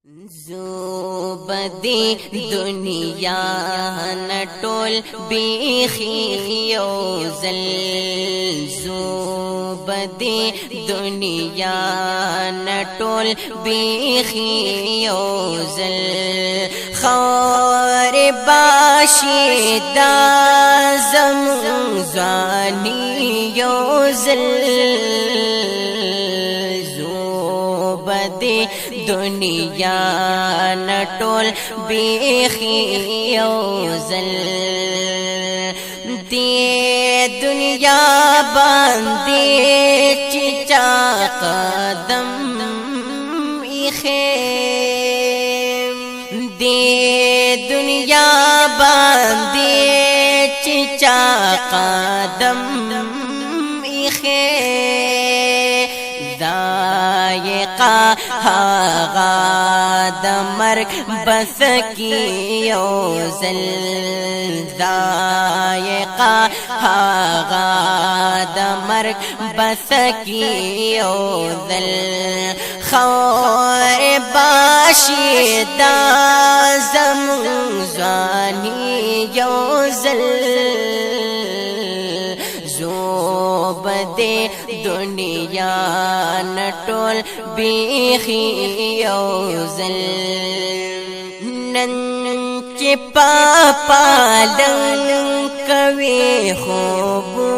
ज़ोबदे दुनिया न टोल बेखियो ज़ल, ज़ोबदे दुनिया न टोल बेखियो ज़ल, खौर बाशिदा ज़मज़ानियो ज़ल, ज़ोबदे दुनिया न टोल बेखियो ज़ल, दे दुनिया बंदे चिचा कदम इखे, दे दुनिया बंदे चिचा कदम इखे, दायका हागाद मर्ग बस कियो ज़ल, दायका हागाद मर्ग बस कियो ज़ल, खौर बाशिदा ज़मज़ानियो ज़ल, ज़ोबदे दुनिया न टोल बेखियो ज़ल, नंचे पापा लंकवे खूबो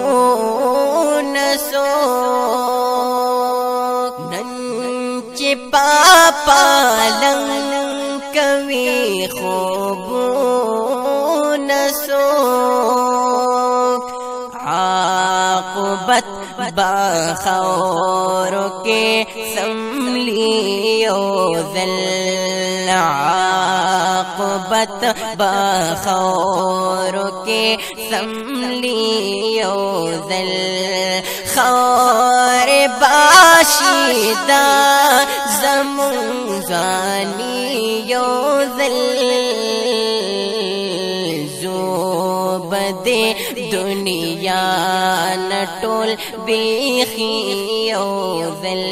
न सो, नंचे पापा लंकवे खूबो न सो, आक़िबत बखौर के संभलियो ज़ल, आक़िबत बखौर के संभलियो ज़ल, खौर बाशिदा ज़मज़ानियो ज़ल, ज़ोबदे दुनिया न टोल बेखियो ज़ल,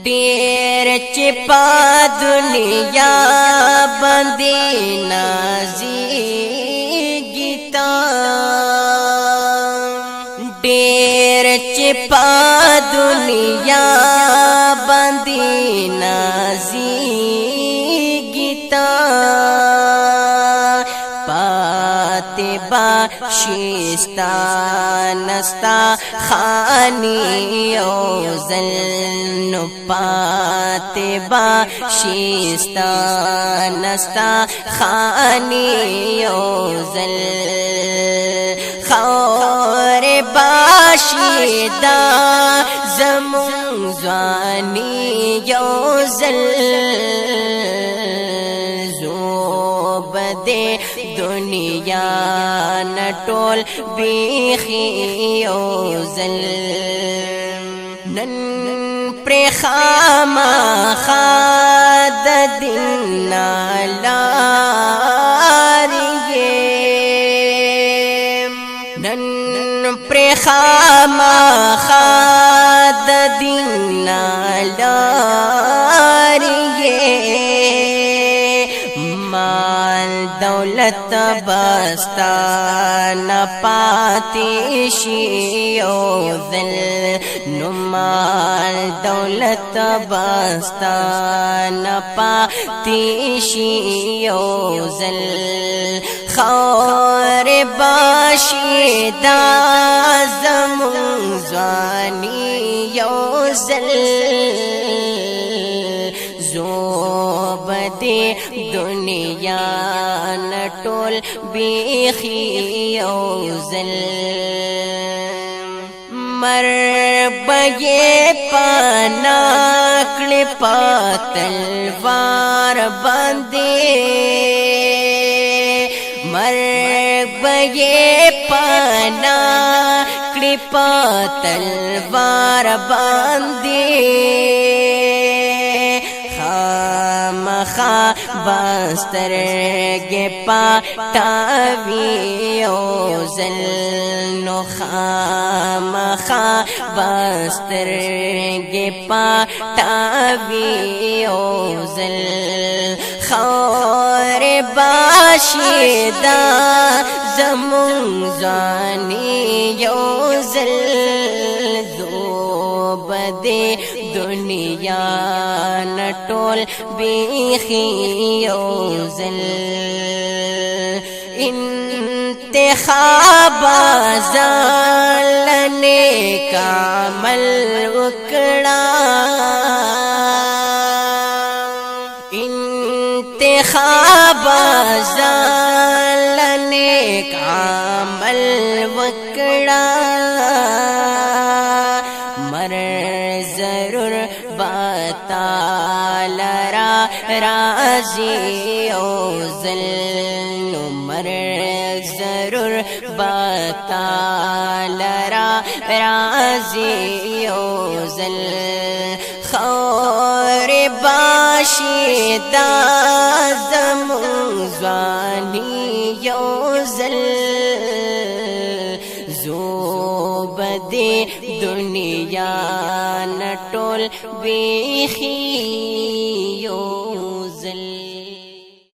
डेर चिपा दुनिया बंदे नाज़ी गीता, डेर चिपा दुनिया बंदे नाज़ी गीता, बाशिस्ता नस्ता खानियो ज़ल, नुपाते बाशिस्ता नस्ता खानियो ज़ल, खौर बाशिदा ज़मज़ानियो ज़ल, ज़ोबदे दुनिया न टोल बेखियो ज़ल, नन प्रेखामा खाद दिन लारिये, नन प्रेखामा खाद दिन लारिये, माल दौलत बस्ता न पाती शियो ज़ल, नुमाल दौलत बस्ता न पाती शियो ज़ल, खौर बाशिदा ज़मज़ानियो ज़ल, ज़ोबदे दुनिया न टोल बेखियो ज़ल, मर बये पनाकड़ तलवार बंदे, मर बये पनाकड़ तलवार बंदे, खामा مخا بستر کے پاٹاوی او زل نو خامخا بستر کے پاٹاوی او زل خور باشیدہ زمون زانی یو زل بدے دنیا نٹول بیخی یو زل انتخاب زالنے کا عمل وکڑا انتخاب زالنے کا عمل وکڑا مر ضرور بتالرا راضی او زل مر ضرور بتالرا راضی او زل خور باشیدہ زمون زوانی یو زل زوبدے دنیا نٹول بیخی یو زل